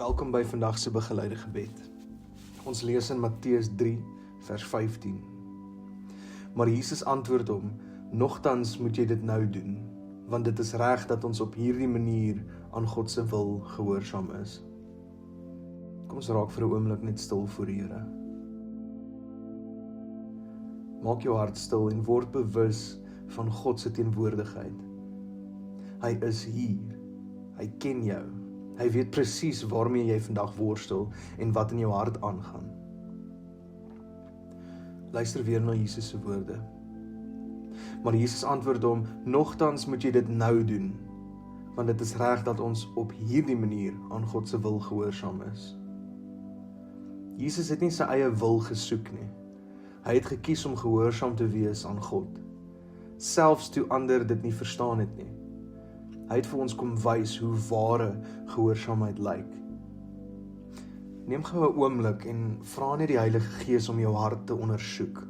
Welkom by vandag se begeleide gebed. Ons lees in Matteus 3 vers 15. Maar Jesus antwoord hom: "Nogtans moet jy dit nou doen, want dit is reg dat ons op hierdie manier aan God se wil gehoorsaam is." Kom ons raak vir 'n oomblik net stil voor die Here. Maak jou hart stil en word bewus van God se teenwoordigheid. Hy is hier. Hy ken jou. Hy weet presies waarmee jy vandag worstel en wat in jou hart aangaan. Luister weer na Jesus se woorde. Maar Jesus antwoord hom: "Nogtans moet jy dit nou doen, want dit is reg dat ons op hierdie manier aan God se wil gehoorsaam is." Jesus het nie sy eie wil gesoek nie. Hy het gekies om gehoorsaam te wees aan God, selfs toe ander dit nie verstaan het nie. Hy het vir ons kom wys hoe ware gehoorsaamheid lyk. Neem gou 'n oomblik en vra net die Heilige Gees om jou hart te ondersoek.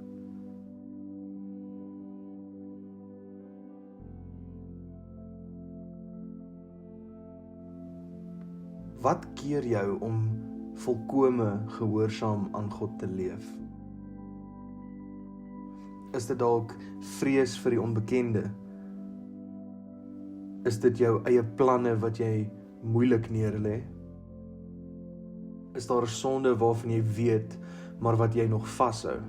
Wat keer jou om volkome gehoorsaam aan God te leef? Is dit dalk vrees vir die onbekende? Is dit jou eie planne wat jy moeilik neerlê? Is daar 'n sonde waarvan jy weet, maar wat jy nog vashou?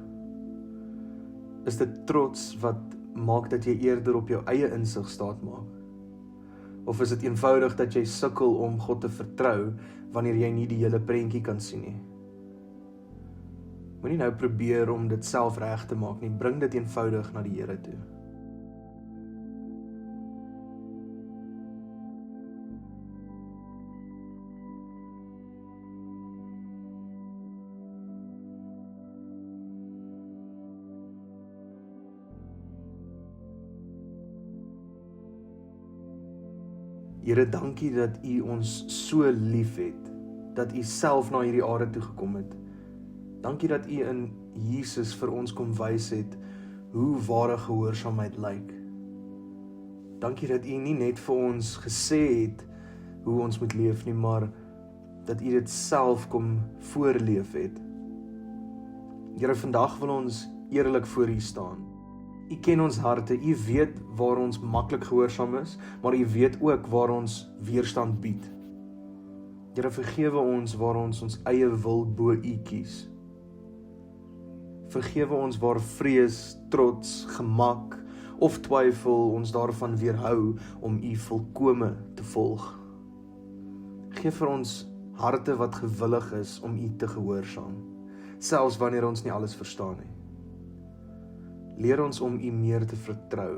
Is dit trots wat maak dat jy eerder op jou eie insig staatmaak? Of is dit eenvoudig dat jy sukkel om God te vertrou wanneer jy nie die hele prentjie kan sien nie? Moenie nou probeer om dit self reg te maak nie, bring dit eenvoudig na die Here toe. Here, dankie dat U ons so lief het, dat U self na hierdie aarde toe gekom het. Dankie dat U in Jesus vir ons kom wys het hoe ware gehoorsaamheid lyk. Dankie dat U nie net vir ons gesê het hoe ons moet leef nie, maar dat U dit self kom voorleef het. Here, vandag wil ons eerlik voor U staan. U ken ons harte, U weet waar ons maklik gehoorsaam is, maar U weet ook waar ons weerstand bied. Here, vergewe ons waar ons eie wil bo U kies. Vergewe ons waar vrees, trots, gemak of twyfel ons daarvan weerhou om U volkome te volg. Geef vir ons harte wat gewillig is om U te gehoorsaam, selfs wanneer ons nie alles verstaan nie. Leer ons om U meer te vertrou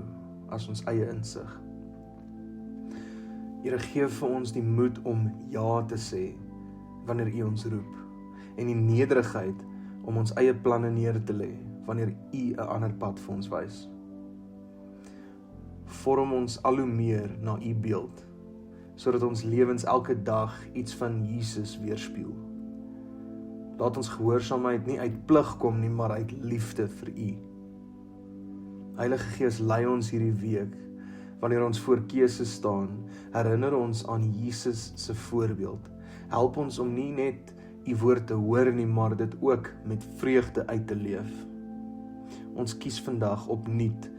as ons eie insig. Here, gee vir ons die moed om ja te sê wanneer U ons roep, en die nederigheid om ons eie planne neer te lê wanneer U 'n ander pad vir ons wys. Vorm ons al hoe meer na U beeld, sodat ons lewens elke dag iets van Jesus weerspieël. Laat ons gehoorsaamheid nie uit plig kom nie, maar uit liefde vir U. Heilige Gees, lei ons hierdie week, wanneer ons voor keuses staan, herinner ons aan Jesus se voorbeeld. Help ons om nie net U woord te hoor nie, maar dit ook met vreugde uit te leef. Ons kies vandag opnuut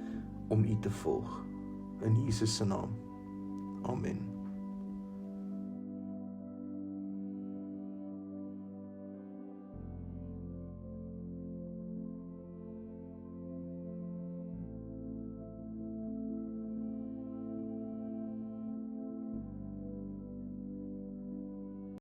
om U te volg. In Jesus se naam. Amen.